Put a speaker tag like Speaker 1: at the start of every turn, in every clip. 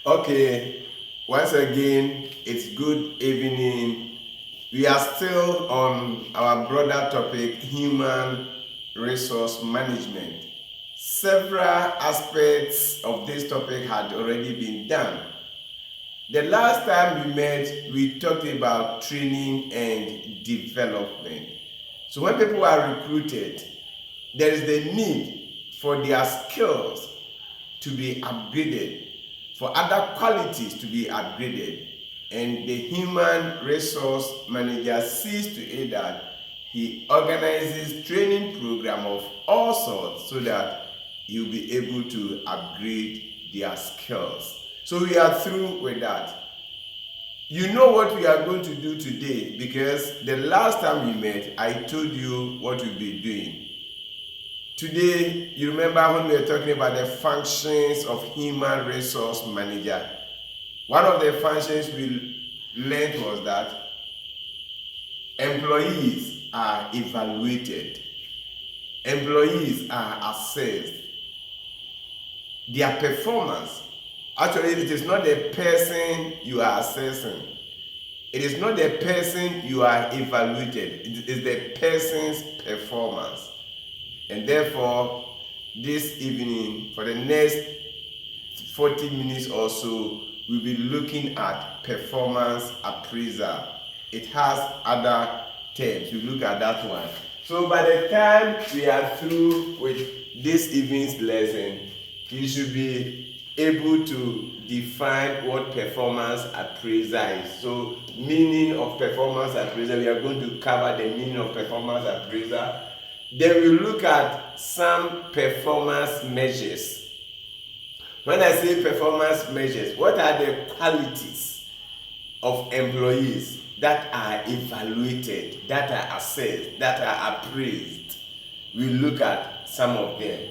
Speaker 1: Okay, once again, it's good evening. We are still on our broader topic, human resource management. Several aspects of this topic had already been done. The last time we met, we talked about training and development. So when people are recruited, there is the need for their skills to be upgraded, for other qualities to be upgraded, and the human resource manager sees to it that he organizes training program of all sorts so that he'll be able to upgrade their skills. So we are through with that. You know what we are going to do today, because the last time we met, I told you what we'll be doing. Today, you remember when we were talking about the functions of human resource manager. One of the functions we learned was that employees are evaluated, employees are assessed, their performance. Actually, it is not the person you are assessing. It is not the person you are evaluated. It is the person's performance. And therefore, this evening, for the next 40 minutes or so, we'll be looking at performance appraisal. It has other terms. We look at that one. So by the time we are through with this evening's lesson, you should be able to define what performance appraisal is. So, meaning of performance appraisal, we are going to cover the meaning of performance appraisal. Then we look at some performance measures. When I say performance measures, what are the qualities of employees that are evaluated, that are assessed, that are appraised? We look at some of them.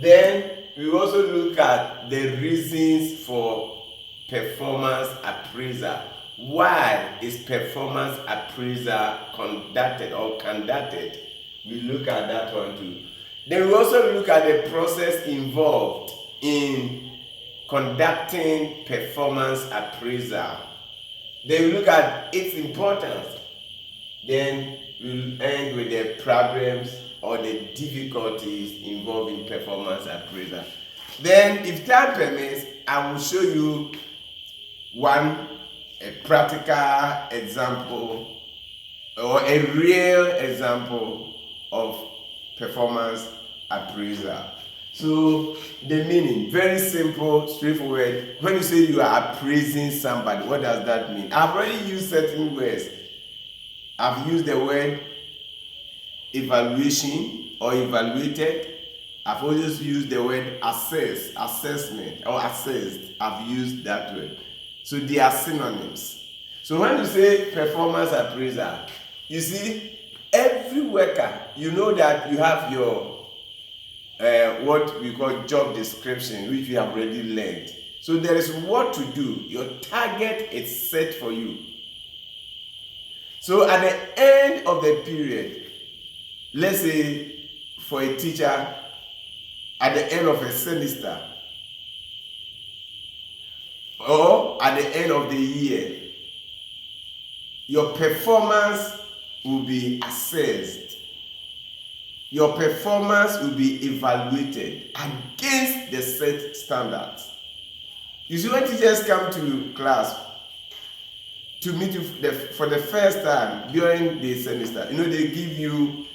Speaker 1: Then we also look at the reasons for performance appraisal. Why is performance appraisal conducted? We look at that one too. Then we also look at the process involved in conducting performance appraisal. Then we look at its importance. Then we'll end with the problems or the difficulties involved in performance appraisal. Then, if time permits, I will show you a practical example or a real example of performance appraisal. So the meaning, very simple, straightforward. When you say you are appraising somebody, what does that mean? I've already used certain words. I've used the word evaluation or evaluated. I've always used the word assessment or assessed. I've used that word. So they are synonyms. So when you say performance appraisal, you see, every worker, you know that you have your what we call job description, which we have already learned. So there is what to do. Your target is set for you. So at the end of the period, let's say for a teacher, at the end of a semester, or at the end of the year, your performance will be assessed. Your performance will be evaluated against the set standards. You see, when teachers come to class to meet you for the first time during the semester, they give you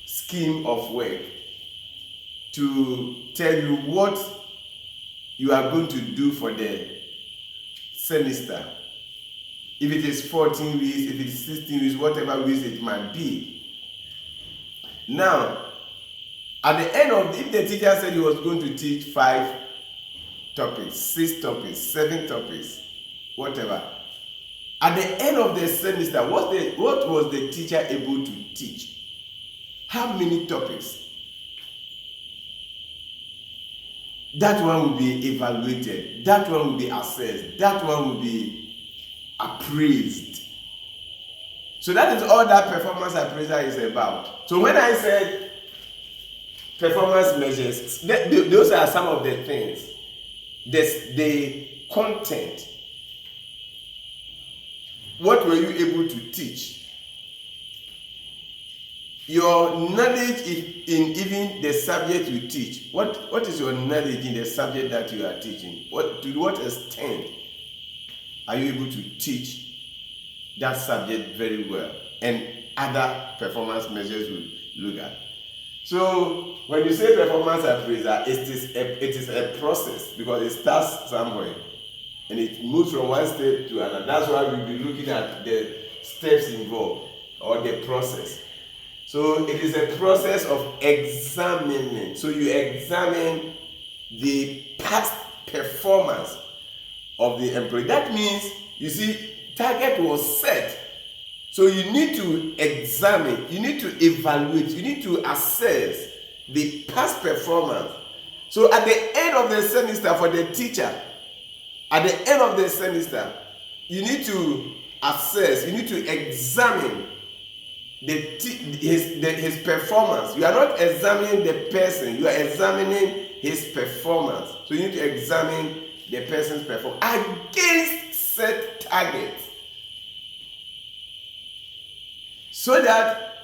Speaker 1: scheme of work to tell you what you are going to do for the semester. If it is 14 weeks, if it is 16 weeks, whatever weeks it might be. Now, at the end of if the teacher said he was going to teach 5 topics, 6 topics, 7 topics, whatever, at the end of the semester, what was the teacher able to teach? How many topics? That one will be evaluated. That one will be assessed. That one will be appraised. So that is all that performance appraisal is about. So when I said performance measures, those are some of the things. The content. What were you able to teach? Your knowledge in even the subject you teach. What is your knowledge in the subject that you are teaching? To what extent are you able to teach that subject very well? And other performance measures we look at. So when you say performance appraisal, it is a process, because it starts somewhere and it moves from one step to another. That's why we'll be looking at the steps involved, or the process. So it is a process of examining. So you examine the past performance of the employee. That means, you see, target was set. So you need to examine, you need to evaluate, you need to assess the past performance. So at the end of the semester, for the teacher, at the end of the semester, you need to assess, you need to examine his performance. You are not examining the person, you are examining his performance. So you need to examine the person's performance against set targets, so that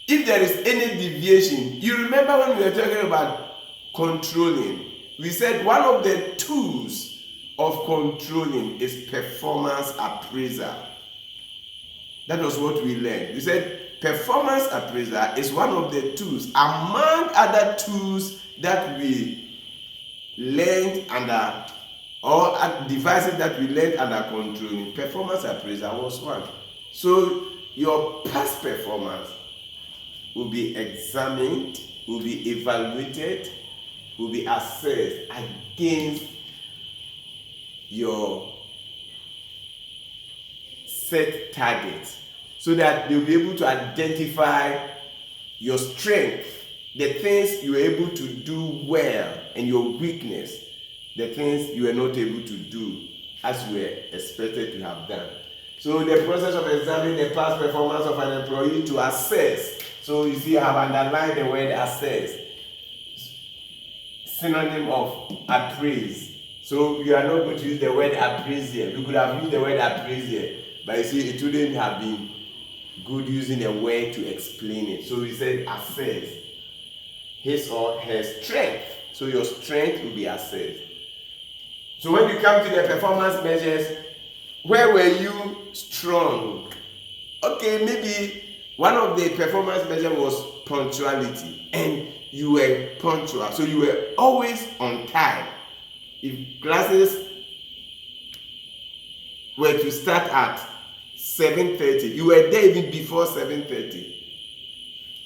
Speaker 1: if there is any deviation, you remember when we were talking about controlling, we said one of the tools of controlling is performance appraisal. That was what we learned. We said performance appraisal is one of the tools among other tools that we learned under, or devices that we learned under controlling. Performance appraisal was one. So your past performance will be examined, will be evaluated, will be assessed against your set targets, so that they'll be able to identify your strength, the things you were able to do well, and your weakness, the things you were not able to do as you were expected to have done. So the process of examining the past performance of an employee to assess. So you see, I have underlined the word assess, synonym of appraise. So you are not going to use the word appraise here. You could have used the word appraise here, but you see, it wouldn't have been good using a word to explain it. So we said assess his or her strength. So your strength will be assessed. So when you come to the performance measures, where were you strong? Okay, maybe one of the performance measures was punctuality, and you were punctual. So you were always on time. If classes were to start at 7:30, you were there even before 7:30,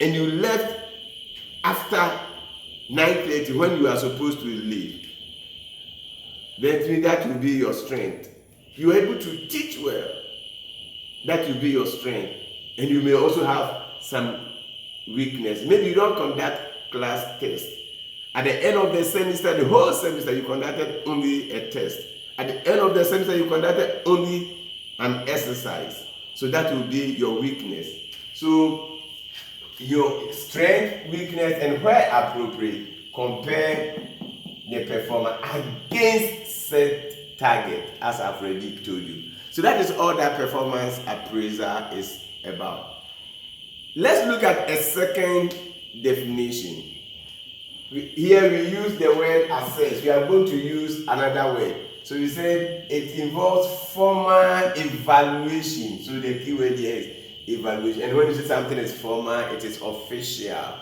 Speaker 1: and you left after 9:30 when you are supposed to leave. Then that will be your strength. You are able to teach well. That will be your strength. And you may also have some weakness. Maybe you don't conduct class tests. At the end of the semester, the whole semester, you conducted only a test. At the end of the semester, you conducted only an exercise. So that will be your weakness. So your strength, weakness, and where appropriate, compare the performance against set target, as I've already told you. So that is all that performance appraisal is about. Let's look at a second definition. Here we use the word assess. We are going to use another word. So we said it involves formal evaluation. So the key word here is evaluation. And when you say something is formal, it is official.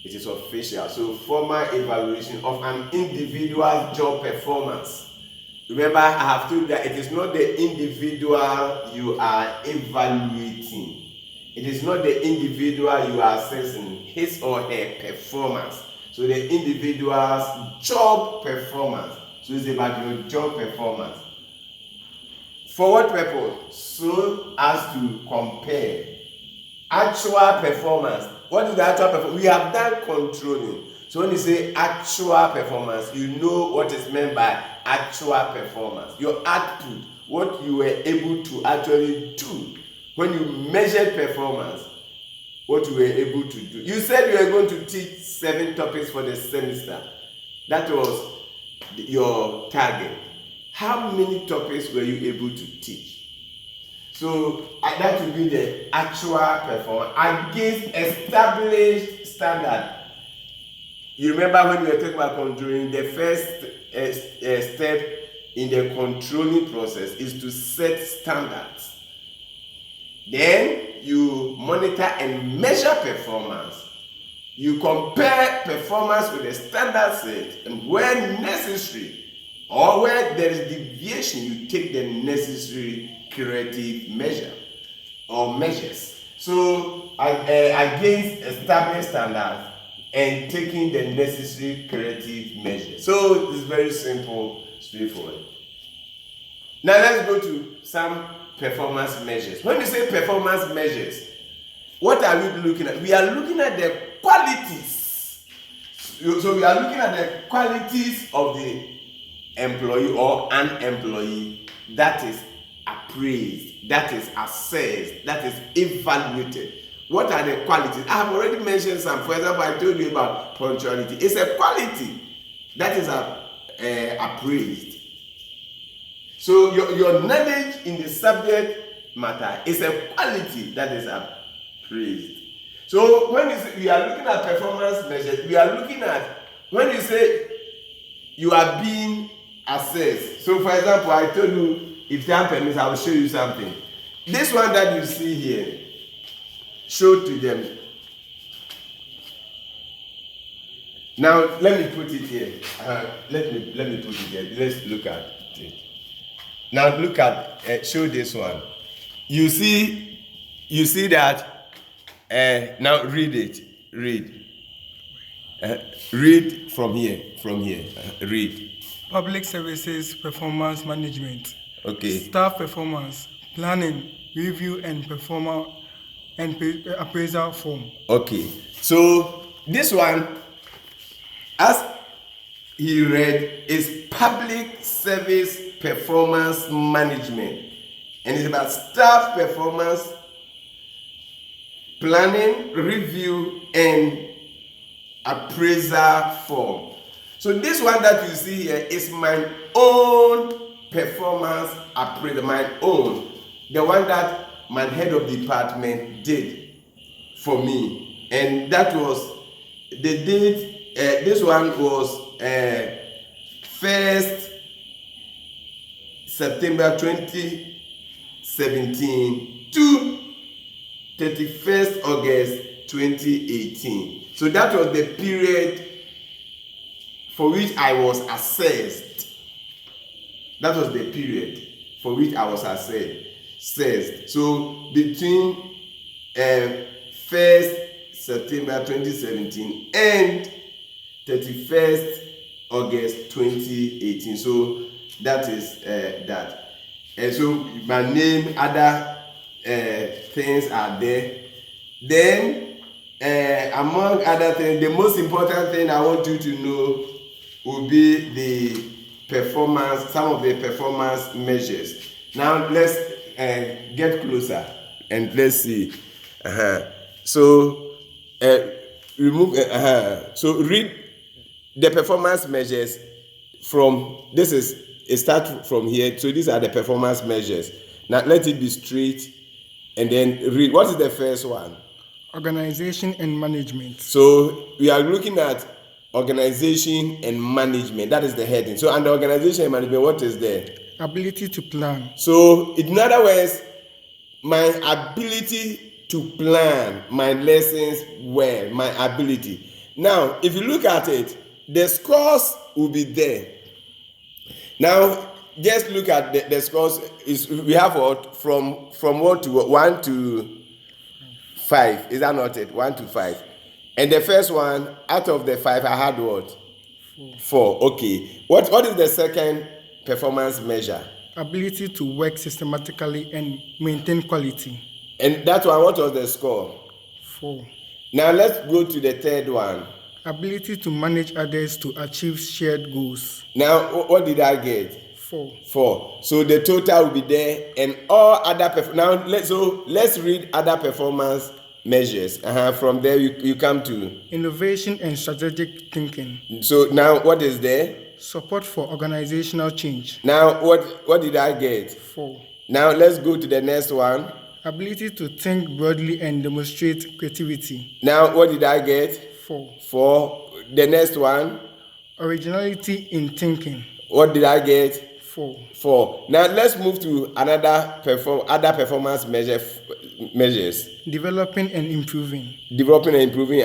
Speaker 1: It is official. So formal evaluation of an individual job performance. Remember, I have told you that it is not the individual you are evaluating. It is not the individual you are assessing his or her performance. So the individual's job performance. So it's about your job performance. For what purpose? So as to compare actual performance. What is the actual performance? We have done controlling. So when you say actual performance, you know what is meant by actual performance. Your output, what you were able to actually do. When you measured performance, what you were able to do. You said you were going to teach 7 topics for the semester. That was your target, how many topics were you able to teach? So that would be the actual performance against established standard. You remember when we were talking about controlling, the first step in the controlling process is to set standards. Then you monitor and measure performance. You compare performance with the standard set, and where necessary or where there is deviation, you take the necessary corrective measure or measures. So against established standards and taking the necessary corrective measures. So it's very simple, straightforward. Now let's go to some performance measures. When you say performance measures, what are we looking at? We are looking at the qualities. So we are looking at the qualities of the employee or an employee that is appraised, that is assessed, that is evaluated. What are the qualities? I have already mentioned some. For example, I told you about punctuality. It's a quality that is appraised. So your knowledge in the subject matter is a quality that is appraised. So when we are looking at performance measures, we are looking at when you say you are being assessed. So for example, I told you, if time permits, I will show you something. This one that you see here, show to them. Now let me put it here. Let me put it here. Let's look at it. Now look at show this one. You see that. Now read it. Read from here. Read.
Speaker 2: Public services performance management.
Speaker 1: Okay.
Speaker 2: Staff performance planning, review and appraisal form.
Speaker 1: Okay. So this one, as he read, is public service performance management, and it's about staff performance planning, review and appraisal form. So this one that you see here is my own performance appraisal, my own, the one that my head of department did for me, and that was the date. This one was 1st September 2017 to 31st August 2018. So that was the period for which I was assessed. That was the period for which I was assessed. So between 1st September 2017 and 31st August 2018. So that is that. And so my name, other things are there. Then among other things, the most important thing I want you to know will be the performance, some of the performance measures. Now let's get closer and let's see. So remove. So read the performance measures from this is it start from here. So these are the performance measures. Now let it be straight, and then read. What is the first one?
Speaker 2: Organization and management.
Speaker 1: So we are looking at organization and management. That is the heading. So under organization and management, what is there?
Speaker 2: Ability to plan.
Speaker 1: So in other words, my ability to plan my lessons well, my ability. Now, if you look at it, the scores will be there. Now, just look at the scores. We have what from 1 to 5. Is that not it? 1 to 5. And the first one, out of the 5, I had what? 4. Okay. What is the second performance measure?
Speaker 2: Ability to work systematically and maintain quality.
Speaker 1: And that one, what was the score?
Speaker 2: 4.
Speaker 1: Now let's go to the third one.
Speaker 2: Ability to manage others to achieve shared goals.
Speaker 1: Now, what did I get?
Speaker 2: 4.
Speaker 1: So the total will be there, and all other now let's read other performance measures. From there you come to
Speaker 2: innovation and strategic thinking.
Speaker 1: So now what is there?
Speaker 2: Support for organizational change.
Speaker 1: Now, what did I get?
Speaker 2: 4.
Speaker 1: Now, let's go to the next one.
Speaker 2: Ability to think broadly and demonstrate creativity.
Speaker 1: Now, what did I get?
Speaker 2: 4.
Speaker 1: 4. The next one.
Speaker 2: Originality in thinking.
Speaker 1: What did I get?
Speaker 2: 4.
Speaker 1: 4. Now, let's move to other performance measures.
Speaker 2: Developing and improving.
Speaker 1: Developing and improving.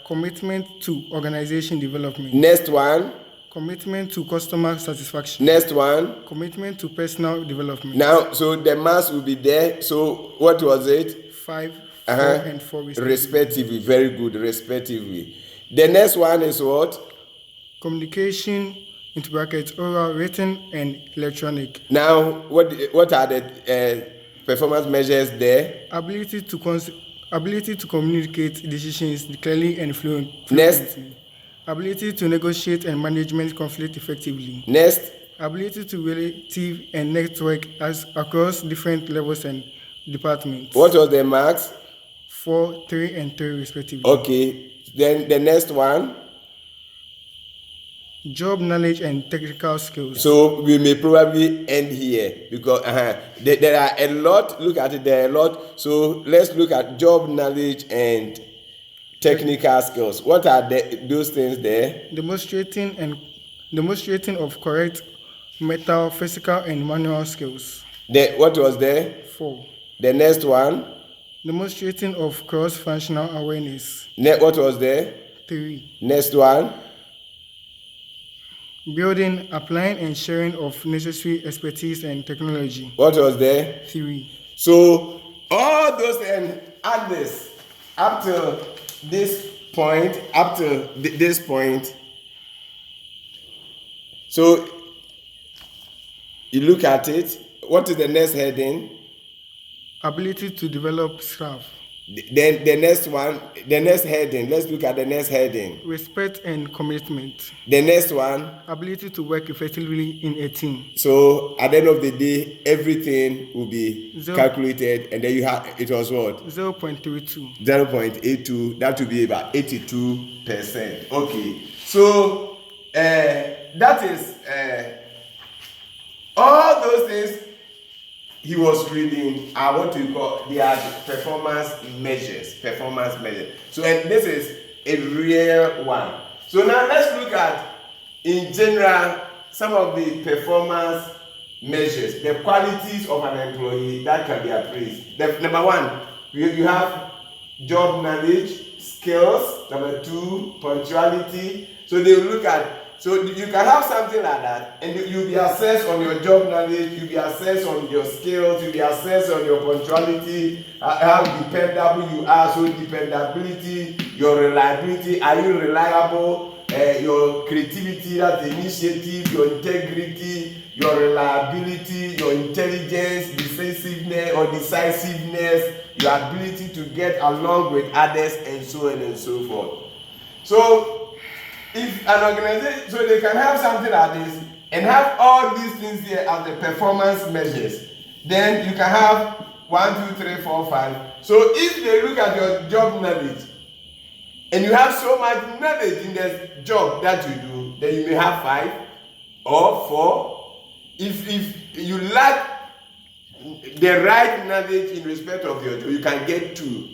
Speaker 2: Commitment to organization development.
Speaker 1: Next one.
Speaker 2: Commitment to customer satisfaction.
Speaker 1: Next one.
Speaker 2: Commitment to personal development.
Speaker 1: Now, so the mass will be there. So, what was it?
Speaker 2: 5, 4, and 4
Speaker 1: respectively. Very good, respectively. The next one is what?
Speaker 2: Communication, into brackets, oral, written, and electronic.
Speaker 1: Now, what are the performance measures there?
Speaker 2: Ability to communicate decisions clearly and fluently.
Speaker 1: Next.
Speaker 2: Ability to negotiate and management conflict effectively.
Speaker 1: Next.
Speaker 2: Ability to relative and network across different levels and departments.
Speaker 1: What was the marks?
Speaker 2: 4, 3, and 3 respectively.
Speaker 1: Okay. Then the next one.
Speaker 2: Job knowledge and technical skills.
Speaker 1: So we may probably end here because there are a lot. Look at it, there are a lot. So let's look at job knowledge and technical skills. What are those things there?
Speaker 2: Demonstrating of correct mental, physical, and manual skills.
Speaker 1: What was there?
Speaker 2: 4.
Speaker 1: The next one.
Speaker 2: Demonstrating of cross-functional awareness.
Speaker 1: What was there?
Speaker 2: 3.
Speaker 1: Next one.
Speaker 2: Building, applying, and sharing of necessary expertise and technology.
Speaker 1: What was there?
Speaker 2: 3.
Speaker 1: So all those and add this up to this point, this point. So you look at it. What is the next heading?
Speaker 2: Ability to develop staff.
Speaker 1: Then the next one, the next heading. Let's look at the next heading.
Speaker 2: Respect and commitment.
Speaker 1: The next one.
Speaker 2: Ability to work effectively in a team.
Speaker 1: So at the end of the day, everything will be calculated, and then you have it was what?
Speaker 2: 0.32.
Speaker 1: 0.82. That will be about 82%. Okay. So that is all those things he was reading are what we call, they are performance measures. So and this is a real one. So now let's look at, in general, some of the performance measures, the qualities of an employee that can be appraised. Number 1, you have job knowledge, skills. Number 2, punctuality. So they will look at, so you can have something like that, and you'll be assessed on your job knowledge, you'll be assessed on your skills, you'll be assessed on your punctuality, how dependable you are, so dependability, your reliability, are you reliable, your creativity, that initiative, your integrity, your reliability, your intelligence, decisiveness, your ability to get along with others, and so on and so forth. So if an organization, so they can have something like this and have all these things here as the performance measures, then you can have 1, 2, 3, 4, 5. So if they look at your job knowledge and you have so much knowledge in the job that you do, then you may have 5 or 4. If you lack the right knowledge in respect of your job, you can get 2.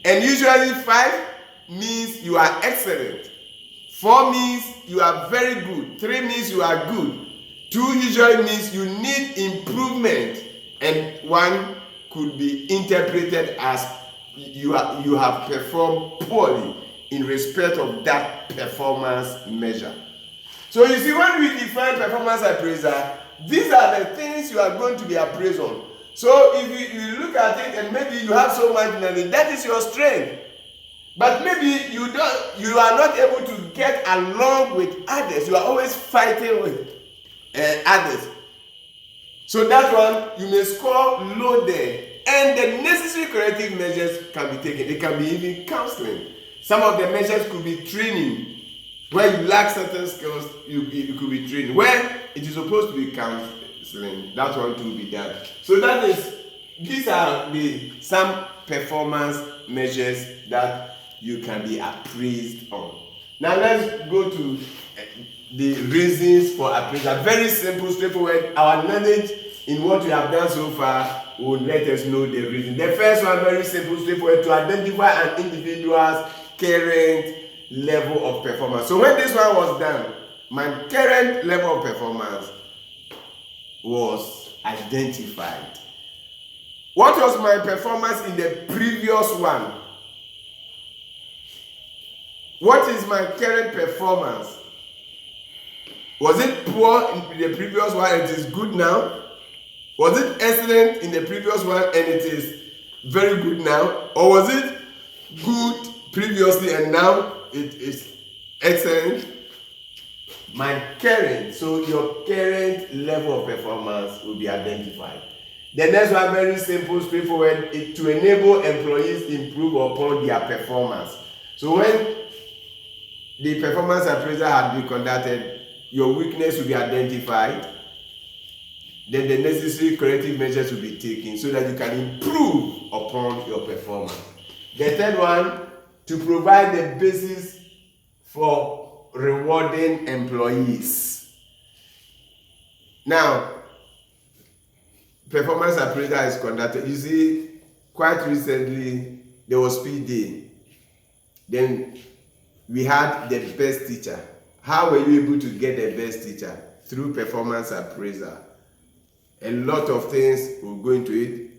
Speaker 1: And usually 5 means you are excellent. 4 means you are very good. 3 means you are good. 2 usually means you need improvement. And 1 could be interpreted as you have performed poorly in respect of that performance measure. So you see, when we define performance appraisal, these are the things you are going to be appraised on. So if you look at it and maybe you have so much knowledge, that is your strength. But maybe you are not able to get along with others. You are always fighting with others. So that one, you may score low there. And the necessary corrective measures can be taken. It can be even counseling. Some of the measures could be training. Where you lack certain skills, you could be training. Where it is supposed to be counseling, that one too will be done. So these are some performance measures that you can be appraised on. Now let's go to the reasons for appraisal. Very simple, straightforward. Our knowledge in what we have done so far will let us know the reason. The first one, very simple, straightforward, to identify an individual's current level of performance. So when this one was done, my current level of performance was identified. What was my performance in the previous one? What is my current performance? Was it poor in the previous one and it is good now? Was it excellent in the previous one and it is very good now? Or was it good previously and now it is excellent? My current, so your current level of performance will be identified. The next one, very simple, straightforward, is to enable employees improve upon their performance. So when the performance appraisal had been conducted, your weakness will be identified. Then the necessary corrective measures will be taken so that you can improve upon your performance. The third one, to provide the basis for rewarding employees. Now, performance appraisal is conducted. You see, quite recently there was speed day. Then we had the best teacher. How were you able to get the best teacher? Through performance appraisal. A lot of things will go into it.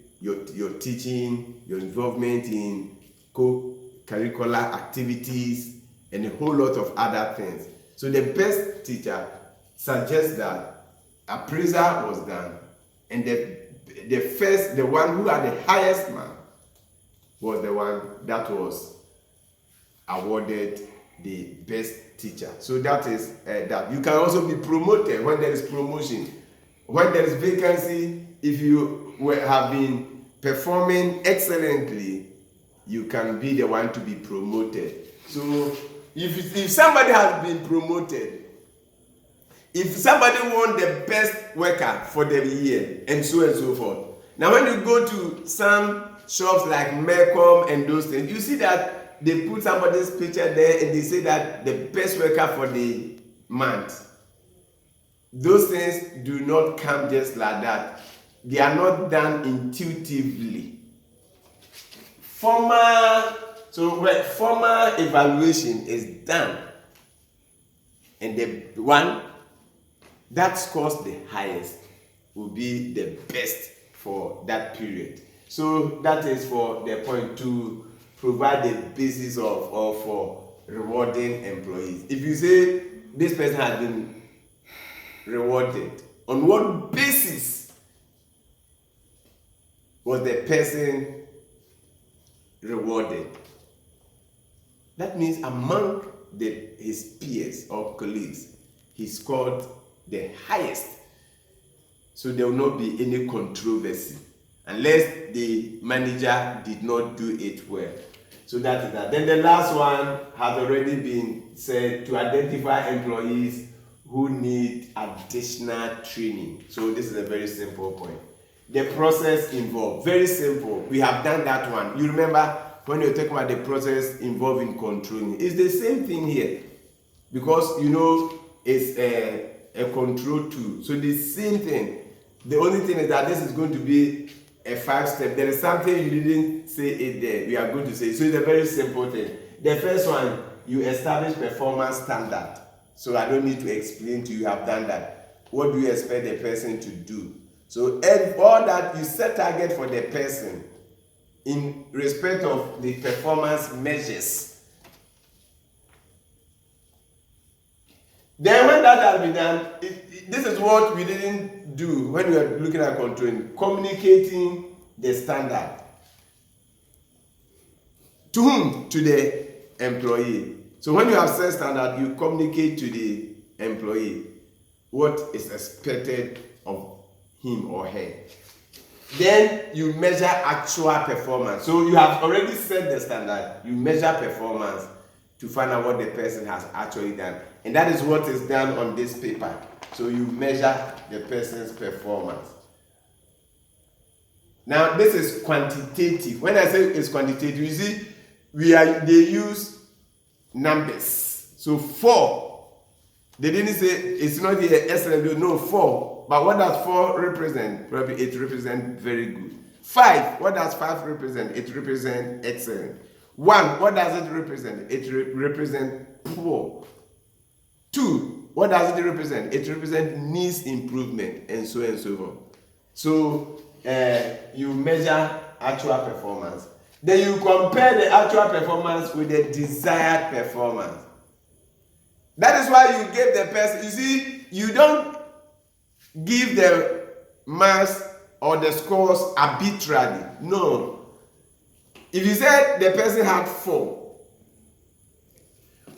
Speaker 1: Your teaching, your involvement in co-curricular activities, and a whole lot of other things. So the best teacher suggests that appraisal was done, and the one who had the highest mark was the one that was awarded the best teacher. So that is that. You can also be promoted when there is promotion. When there is vacancy, if you have been performing excellently, you can be the one to be promoted. So if somebody has been promoted, if somebody won the best worker for the year, and so forth. Now when you go to some shops like Mercom and those things, you see that they put somebody's picture there and they say that the best worker for the month. Those things do not come just like that. They are not done intuitively. Formal evaluation is done, and the one that scores the highest will be the best for that period. So that is for the point to provide the basis of for rewarding employees. If you say this person has been rewarded, on what basis was the person rewarded? That means among his peers or colleagues, he scored the highest. So there will not be any controversy unless the manager did not do it well. So that is that. Then the last one has already been said, to identify employees who need additional training. So this is a very simple point. The process involved, very simple. We have done that one. You remember when you're talking about the process involved in controlling. It's the same thing here, because it's a control tool. So the same thing. The only thing is that this is going to be a 5-step. There is something you didn't say it there. We are going to say. So it's a very simple thing. The first one, you establish performance standard. So I don't need to explain to you. You have done that. What do you expect the person to do? So all that, you set target for the person in respect of the performance measures. Then when that has been done, this is what we didn't do when we were looking at controlling. Communicating the standard. To whom? To the employee. So when you have set standard, you communicate to the employee what is expected of him or her. Then you measure actual performance. So you have already set the standard. You measure performance to find out what the person has actually done. And that is what is done on this paper. So you measure the person's performance. Now this is quantitative. When I say it's quantitative, you see, they use numbers. So 4 They didn't say it's not here excellent, no, 4. But what does 4 represent? Probably it represents very good. 5, what does 5 represent? It represents excellent. 1, what does it represent? It represents poor. 2, what does it represent? It represents needs improvement, and so on and so forth. So you measure actual performance. Then you compare the actual performance with the desired performance. That is why you gave the person, you see, you don't give the marks or the scores arbitrarily. No. If you said the person had 4,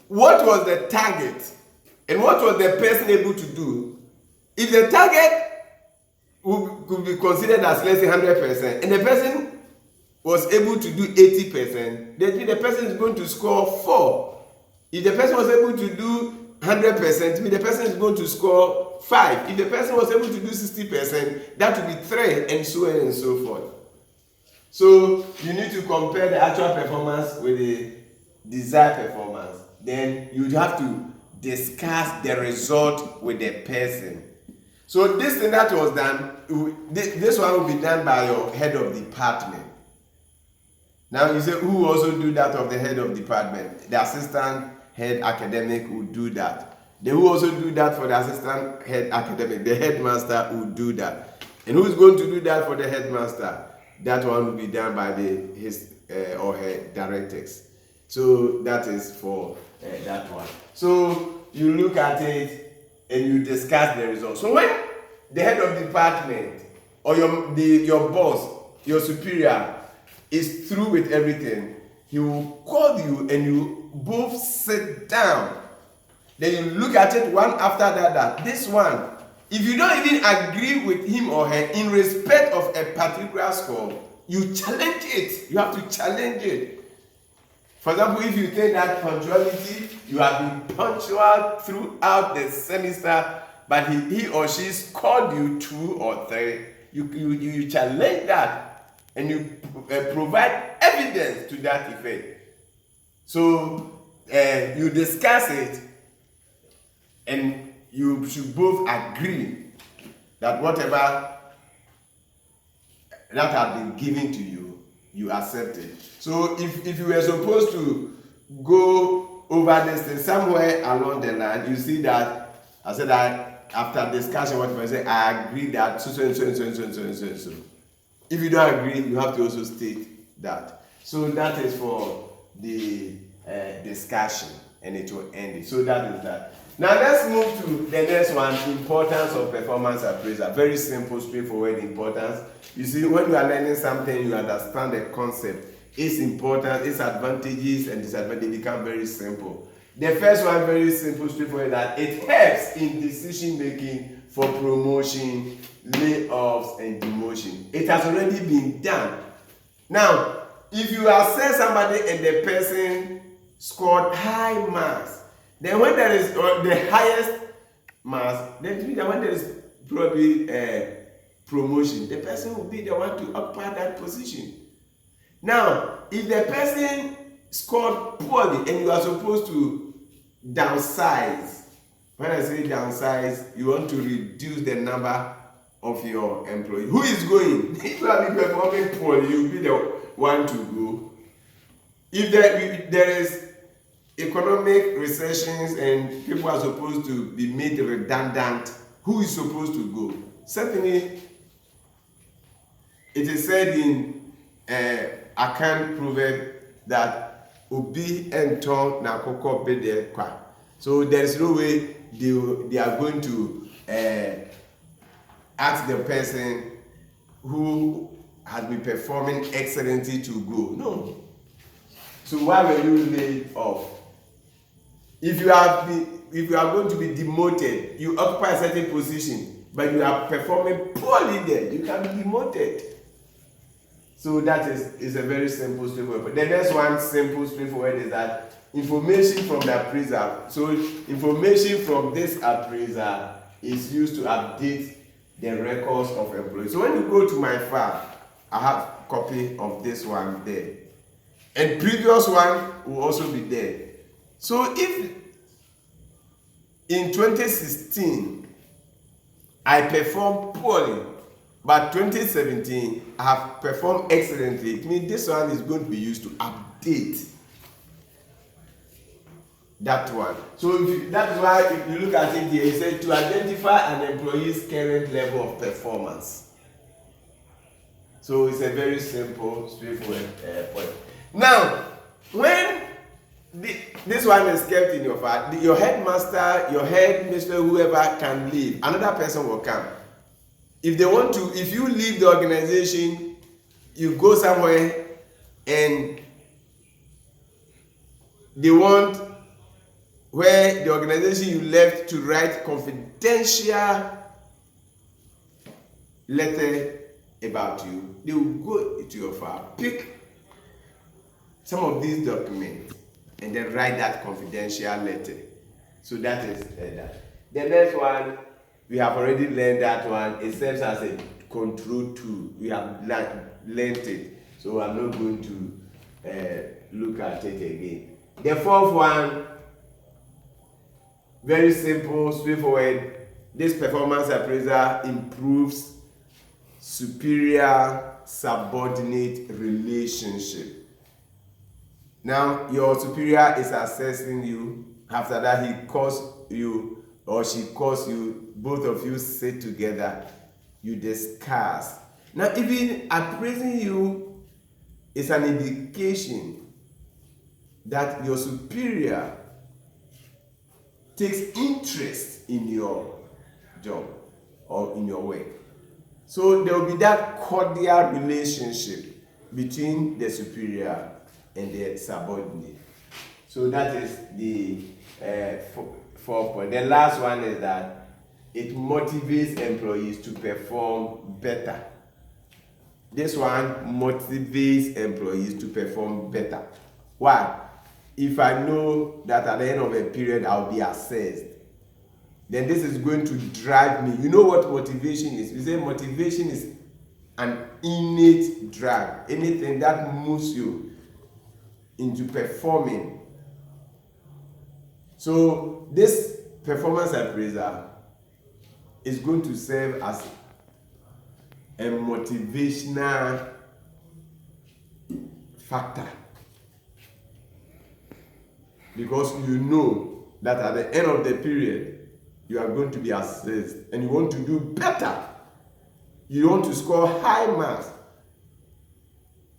Speaker 1: what was the target? And what was the person able to do? If the target could be considered as, let's say, 100%, and the person was able to do 80%, then the person is going to score 4. If the person was able to do 100%, the person is going to score 5. If the person was able to do 60%, that would be 3, and so on and so forth. So you need to compare the actual performance with the desired performance. Then you have to discuss the result with the person. So this thing that was done, this one will be done by your head of department. Now you say, who also do that of the head of department? The assistant head academic will do that. They will also do that for the assistant head academic. The headmaster will do that. And who is going to do that for the headmaster? That one will be done by his or her directors. So that is for that one. So you look at it and you discuss the results. So when the head of department or your boss, your superior, is through with everything, he will call you and you both sit down. Then you look at it one after that. This one, if you don't even agree with him or her in respect of a particular score, you challenge it. You have to challenge it. For example, if you think that punctuality, you have been punctual throughout the semester, but he or she scored you 2 or 3, you challenge that and you provide evidence to that effect. So you discuss it and you should both agree that whatever that has been given to you, you accept it. So if you were supposed to go over this thing somewhere along the line, you see that I said that after discussion, what I say, I agree that so. If you don't agree, you have to also state that. So that is for the discussion, and it will end it. So that is that. Now let's move to the next one, importance of performance appraisal. Very simple, straightforward importance. You see, when you are learning something, you understand the concept. Its importance, its advantages and disadvantages become very simple. The first one, very simple, straightforward, that it helps in decision making for promotion, layoffs, and demotion. It has already been done. Now, if you assess somebody and the person scored high marks, then when there is the highest marks, then when there is probably promotion, the person will be the one to occupy that position. Now, if the person scored poorly and you are supposed to downsize, when I say downsize, you want to reduce the number of your employees. Who is going? If you are performing poorly, you will be the one to go. If there is economic recessions and people are supposed to be made redundant, who is supposed to go? Certainly, it is said in Akan proverb that Obi ento na koko bede kwa. So there is no way they are going to ask the person who has been performing excellently to go. No. So why were you laid off? If you are going to be demoted, you occupy a certain position, but you are performing poorly there, you can be demoted. So that is a very simple, straightforward. But the next one, simple, straightforward, is that information from the appraiser. So information from this appraiser is used to update the records of employees. So when you go to my file, I have a copy of this one there. And previous one will also be there. So if in 2016, I performed poorly, but 2017, I have performed excellently. It means this one is going to be used to update that one. So that's why if you look at it here, it says to identify an employee's current level of performance. So it's a very simple, straightforward point. Now, when this one is kept in your file, your headmaster, your headmaster, whoever can leave, another person will come. If they want to, if you leave the organization, you go somewhere and they want where the organization you left to write confidential letter about you, they will go to your file, pick some of these documents, and then write that confidential letter. So that is that. The next one, we have already learned that one. It serves as a control tool. We have learned it, so I'm not going to look at it again. The fourth one, very simple, straightforward. This performance appraiser improves superior subordinate relationship. Now, your superior is assessing you. After that, he calls you or she calls you. Both of you sit together. You discuss. Now, even appraising you is an indication that your superior takes interest in your job or in your work. So there will be that cordial relationship between the superior and the subordinate. So that is the fourth point. The last one is that it motivates employees to perform better. This one motivates employees to perform better. Why? If I know that at the end of a period I'll be assessed, then this is going to drive me. You know what motivation is? We say motivation is an innate drive. Anything that moves you into performing. So this performance appraiser is going to serve as a motivational factor, because you know that at the end of the period you are going to be assessed and you want to do better. You want to score high marks,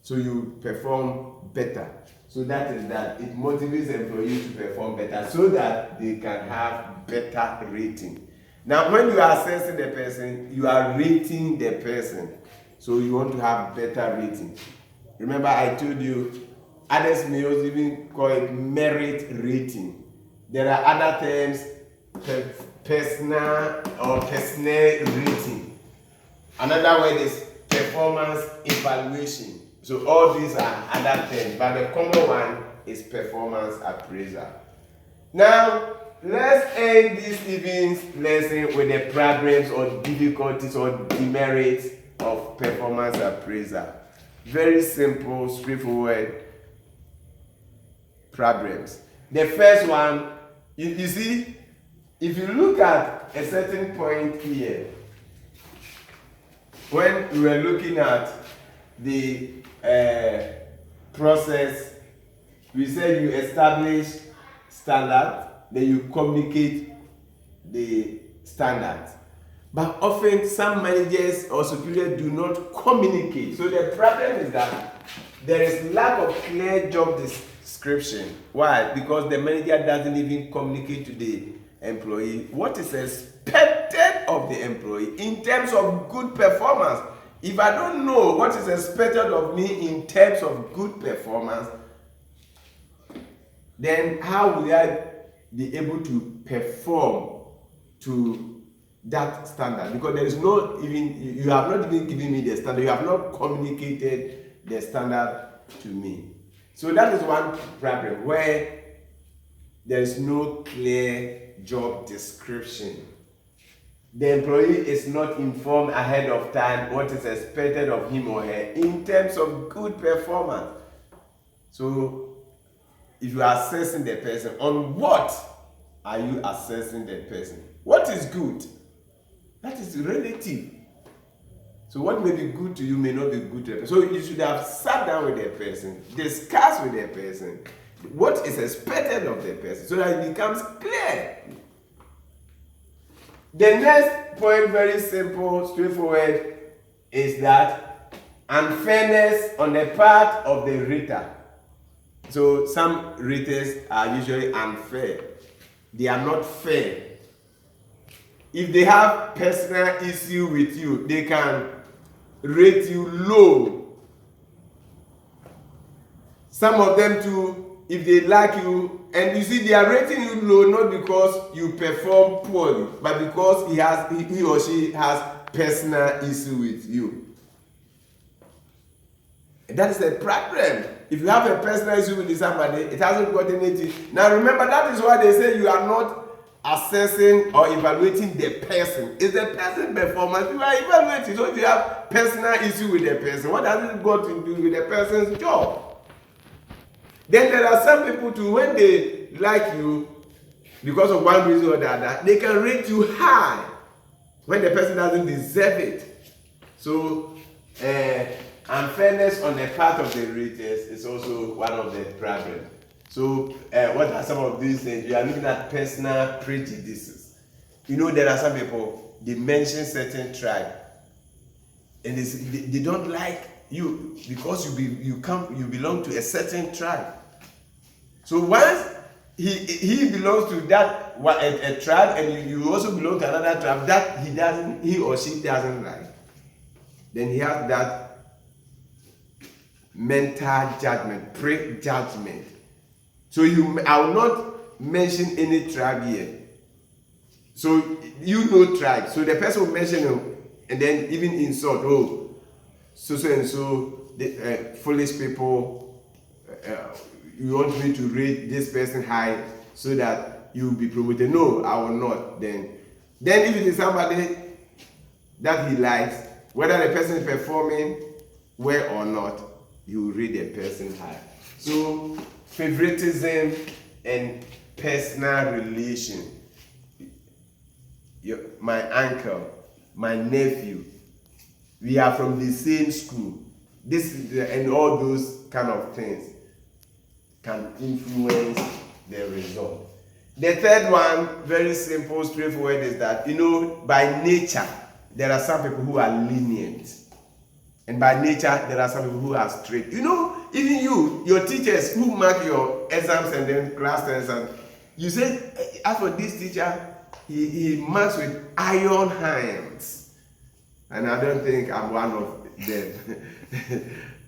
Speaker 1: so you perform better. So that is that. It motivates employees to perform better so that they can have better rating. Now, when you are assessing the person, you are rating the person. So you want to have better rating. Remember, I told you, others may also even call it merit rating. There are other terms, personal or personnel rating. Another word is performance evaluation. So all these are other terms, but the common one is performance appraisal. Now, let's end this evening's lesson with the problems or difficulties or demerits of performance appraisal. Very simple, straightforward problems. The first one, you see, if you look at a certain point here, when we were looking at the process, we said you establish standard, then you communicate the standards. But often some managers or superiors do not communicate. So the problem is that there is lack of clear job description. Why? Because the manager doesn't even communicate to the employee what is expected of the employee in terms of good performance. If I don't know what is expected of me in terms of good performance, then how will I be able to perform to that standard? Because there is no even, you have not even given me the standard, you have not communicated the standard to me. So that is one problem where there is no clear job description. The employee is not informed ahead of time what is expected of him or her in terms of good performance. So if you are assessing the person on what are you assessing the person? What is good? That is relative. So what may be good to you may not be good to the person. So you should have sat down with the person, discussed with the person what is expected of the person, so that it becomes clear. The next point, very simple, straightforward, is that unfairness on the part of the rater. So some raters are usually unfair. They are not fair. If they have personal issue with you, they can rate you low. Some of them too, if they like you, and you see they are rating you low not because you perform poorly, but because he or she has personal issue with you. And that is a problem. If you have a personal issue with somebody, it hasn't got anything. Now remember, that is why they say you are not assessing or evaluating the person. It's the person performance you are evaluating. So if you have personal issue with the person, what has it got to do with the person's job? Then there are some people too, when they like you because of one reason or the other, they can rate you high when the person doesn't deserve it. So unfairness on the part of the raters is also one of the problems. So what are some of these things? We are looking at personal prejudices. You know, there are some people, they mention certain tribe, and they don't like you because you belong to a certain tribe. So once he belongs to that a tribe, and you also belong to another tribe that he or she doesn't like, then he has that mental judgment, prejudgment. So I will not mention any tribe here. So you know tribe. So the person will mention him and then even insult. Oh, so and so, the foolish people. You want me to rate this person high so that you will be promoted? No, I will not. Then if it is somebody that he likes, whether the person is performing well or not, you will rate the person high. So favoritism and personal relation. My uncle, my nephew, we are from the same school. And all those kind of things can influence the result. The third one, very simple, straightforward, is that, by nature, there are some people who are lenient. And by nature, there are some people who are strict. Even your teachers who mark your exams and then class tests, you say, as for this teacher, he marks with iron hands. And I don't think I'm one of them.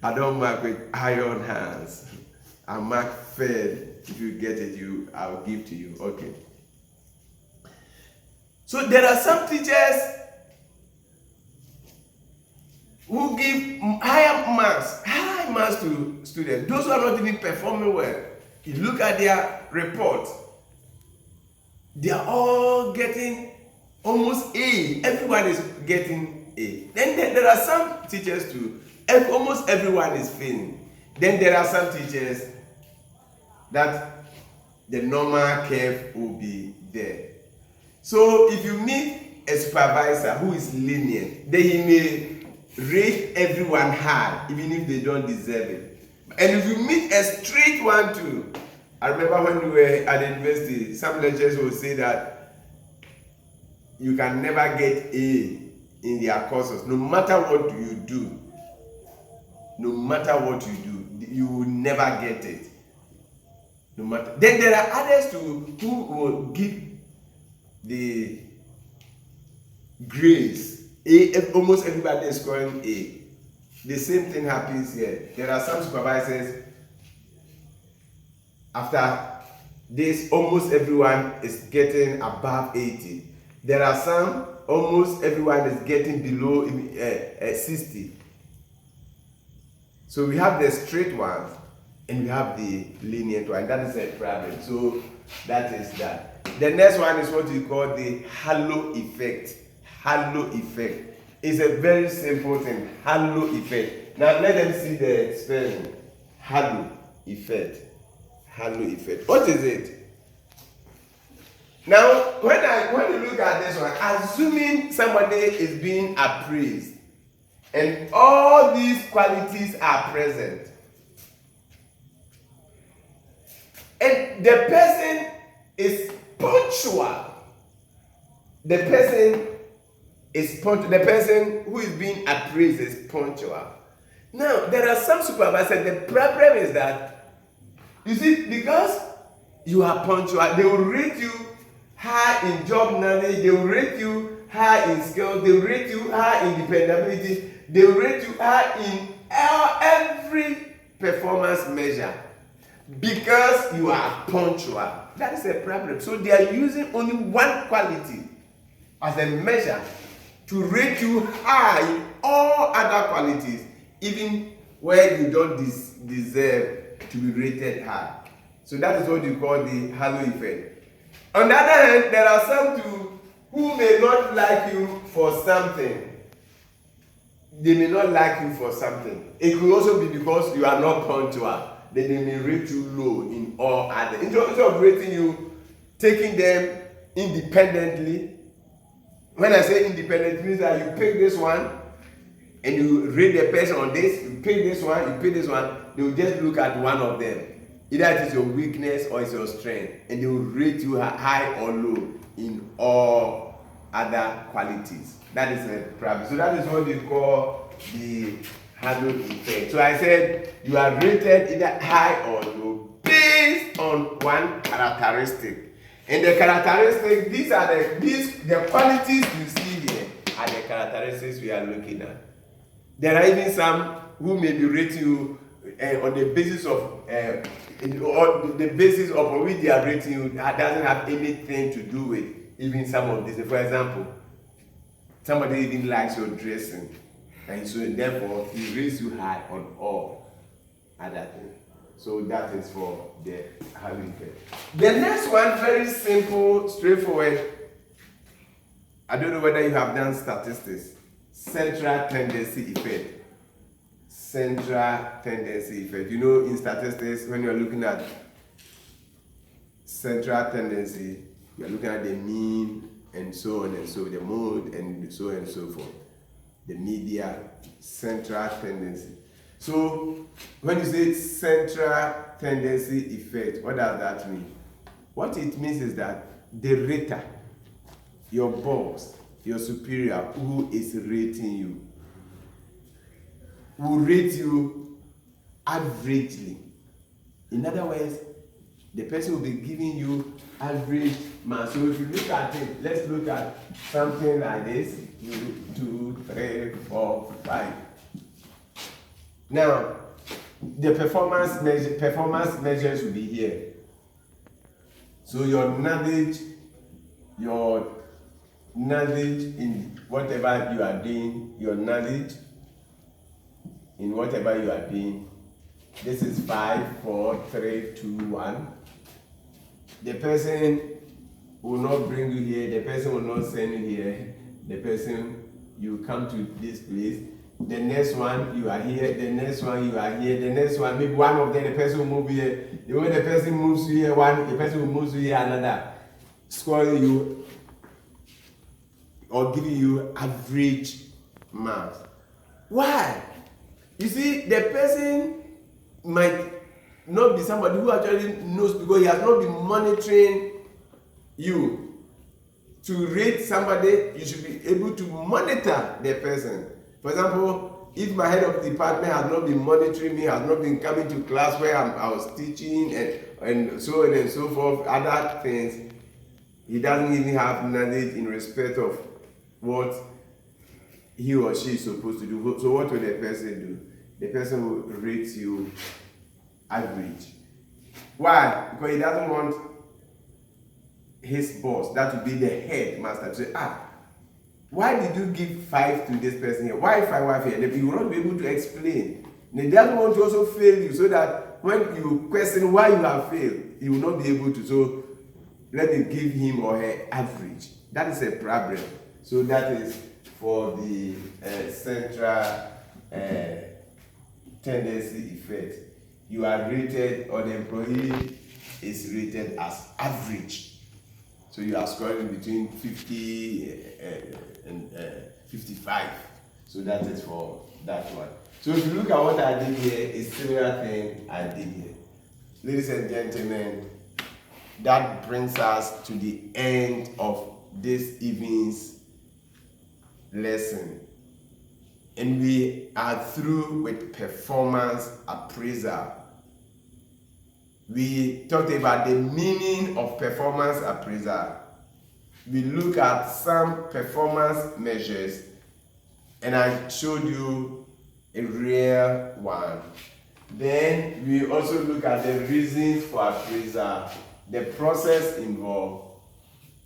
Speaker 1: I don't mark with iron hands. I mark fair. If you get it, I'll give to you. Okay. So there are some teachers who give high marks to students. Those who are not even performing well. You look at their report. They are all getting almost A. Everyone is getting A. Then there are some teachers too. Almost everyone is failing. Then there are some teachers that the normal curve will be there. So if you meet a supervisor who is lenient, then he may rate everyone high, even if they don't deserve it. And if you meet a strict one too, I remember when we were at the university, some lecturers will say that you can never get A in their courses, no matter what you do. No matter what you do, you will never get it. No matter. Then there are others too who will give the grades. Almost everybody is scoring A. The same thing happens here. There are some supervisors, after this, almost everyone is getting above 80. There are some, almost everyone is getting below 60. So we have the straight ones and we have the lenient one. That is a problem. So that is that. The next one is what we call the halo effect. Halo effect is a very simple thing. Halo effect. Now let them see the spelling. Halo effect. Halo effect. What is it? Now, when you look at this one, assuming somebody is being appraised and all these qualities are present, and the person is punctual, the person who is being appraised is punctual. Now, there are some supervisors, the problem is that, you see, because you are punctual, they will rate you high in job knowledge, they will rate you high in skills, they will rate you high in dependability, they will rate you high in every performance measure because you are punctual. That is a problem. So they are using only one quality as a measure to rate you high in all other qualities, even where you don't deserve to be rated high. So that is what you call the halo effect. On the other hand, there are some too who may not like you for something. They may not like you for something. It could also be because you are not punctual. Then they may rate you low in all other. Instead of rating you, taking them independently. When I say independent, it means that you pick this one and you rate the person on this, you pick this one, you pick this one, they will just look at one of them. Either it is your weakness or it's your strength, and they will rate you high or low in all other qualities. That is a problem. So that is what they call the halo effect. So I said you are rated either high or low based on one characteristic. And the characteristics, the qualities you see here are the characteristics we are looking at. There are even some who may be rating you on the basis of the basis of which they are rating you doesn't have anything to do with even some of this. For example, somebody even likes your dressing, and so therefore he rates you high on all other things. So that is for the halo effect. The next one, very simple, straightforward. I don't know whether you have done statistics. Central tendency effect. Central tendency effect. You know, in statistics, when you're looking at central tendency, you're looking at the mean and so on and so, the mode and so on and so forth. The media, central tendency. So, when you say central tendency effect, what does that mean? What it means is that the rater, your boss, your superior who is rating you, will rate you averagely. In other words, the person will be giving you average marks. So if you look at it, let's look at something like this. 1, 2, 3, 4, 5. Now, the performance measures will be here. So your knowledge in whatever you are doing, your knowledge in whatever you are doing. This is 5, 4, 3, 2, 1. The person will not bring you here, the person will not send you here, the person, you come to this place, the next one you are here, the next one you are here, the next one, maybe one of them, the person will move here. The way the person moves you here, the person will move you here, another, scoring you or giving you average marks. Why? You see, the person might not be somebody who actually knows, because he has not been monitoring you. To rate somebody, you should be able to monitor the person. For example, if my head of the department has not been monitoring me, has not been coming to class where I was teaching and so on and so forth, other things, he doesn't even have knowledge in respect of what he or she is supposed to do. So what will the person do? The person will rate you average. Why? Because he doesn't want his boss, that would be the head master, to say, why did you give 5 to this person here? Why 5, why 5? And he will not be able to explain. And he doesn't want to also fail you, so that when you question why you have failed, he will not be able to. So let me give him or her average. That is a problem. So that is for the central tendency effect. You are rated, or the employee is rated as average. So you are scoring between 50 and 55. So that is for that one. So if you look at what I did here, it's similar thing I did here. Ladies and gentlemen, that brings us to the end of this evening's lesson. And we are through with performance appraisal. We talked about the meaning of performance appraisal. We look at some performance measures, and I showed you a real one. Then we also look at the reasons for appraisal, the process involved.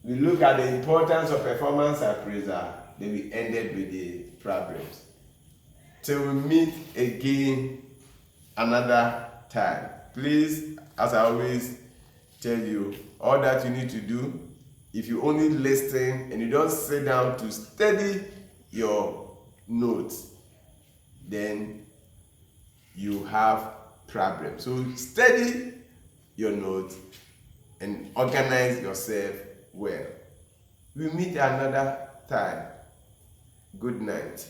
Speaker 1: We look at the importance of performance appraisal. Then we ended with the problems. Till we meet again another time. Please, as I always tell you, all that you need to do, if you only listen and you don't sit down to study your notes, then you have problems. So study your notes and organize yourself well. We'll meet another time. Good night.